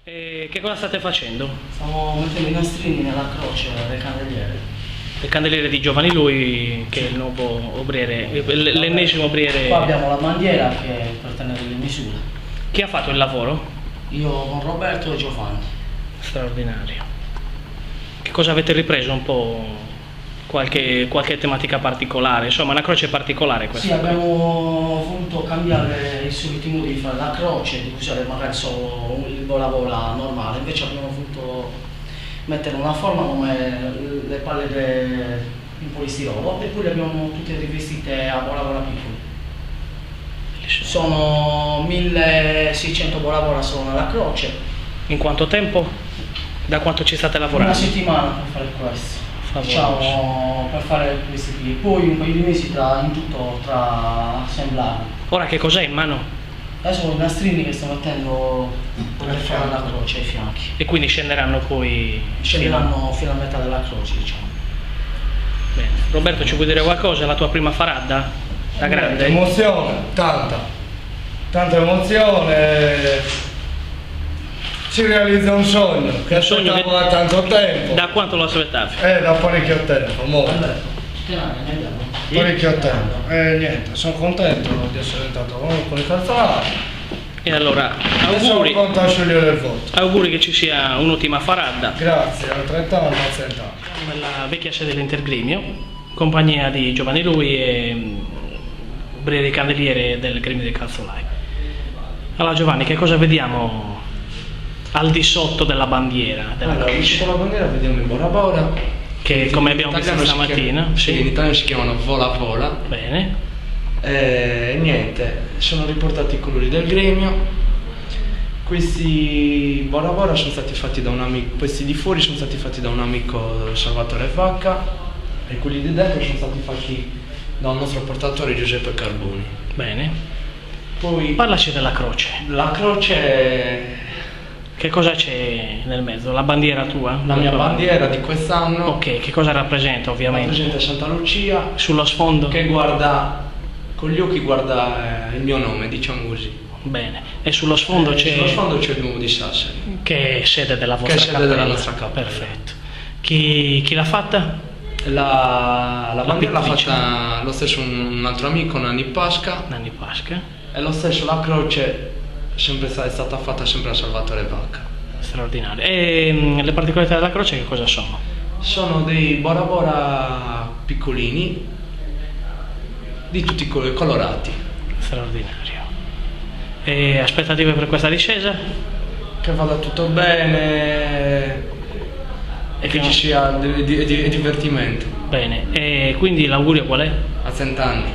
E che cosa state facendo? Stiamo mettendo i nastrini nella croce delle candeliere. Le candeliere di Giovanni Lui, che è il nuovo obriere, l'ennesimo obriere. Qua abbiamo la bandiera che è per tenere le misure. Chi ha fatto il lavoro? Io con Roberto e Giovanni. Straordinario. Che cosa avete ripreso? Un po' qualche tematica particolare? Insomma, una croce particolare questa. Sì, abbiamo voluto cambiare i soliti modi di fare la croce, di usare magari solo il bola normale, invece abbiamo voluto mettere una forma come le palle in polistirolo e poi le abbiamo tutte rivestite a bola piccoli. Sono 1600 bola solo nella croce. In quanto tempo? Da quanto ci state lavorando? Una settimana per fare questo. Diciamo, per fare questi qui. Poi un paio di mesi in tutto tra assemblare. Ora che cos'è in mano? Adesso sono i nastrini che sto mettendo per fare la croce ai fianchi. E quindi scenderanno poi fino a metà della croce, diciamo. Bene. Roberto, ci vuoi dire qualcosa? La tua prima faradda? Da grande? Emozione, tanta emozione. Si realizza un sogno che aspettavo da tanto tempo. Da quanto lo aspettavi? Da parecchio tempo, molto. Parecchio tempo. E niente, sono contento di essere entrato con i calzolari. E allora, Sono pronto a scegliere il voto. auguri che ci sia un'ottima faradda. Grazie, a 30 anni, a 60 anni. Siamo nella vecchia sede dell'Intergremio, compagnia di Giovanni Lui e obriere candeliere del Gremio dei Calzolai. Allora Giovanni, che cosa vediamo al di sotto della bandiera? Allora, vicino alla bandiera vediamo il Bora Bora, che come abbiamo visto stamattina, sì, in italiano si chiamano Vola Vola. Bene. Niente, sono riportati i colori del gremio. Questi Bora Bora sono stati fatti da un amico, questi di fuori sono stati fatti da un amico, Salvatore Vacca, e quelli di dentro sono stati fatti dal nostro portatore Giuseppe Carboni. Bene. Poi Parlaci della croce. la croce, Che cosa c'è nel mezzo? La bandiera tua? la mia bandiera di quest'anno, Ok, che cosa rappresenta ovviamente? rappresenta Santa Lucia, Sullo sfondo? che guarda, con gli occhi guarda il mio nome, diciamo così. Bene. E sullo sfondo c'è... Sullo sfondo c'è il Duomo di Sassari, Che è sede della vostra che è sede cappella. della nostra cappella. Perfetto. Chi l'ha fatta? La bandiera l'ha pittrice. fatta lo stesso un altro amico, Nanni Pasca, Nanni Pasca. e lo stesso la croce è stata fatta sempre da Salvatore Vacca. Straordinario. E le particolarità della croce che cosa sono? Sono dei Bora Bora piccolini, di tutti i colori, colorati. Straordinario. E aspettative per questa discesa? Che vada tutto bene e che ci sia divertimento. Bene. E quindi l'augurio qual è? A 100 anni.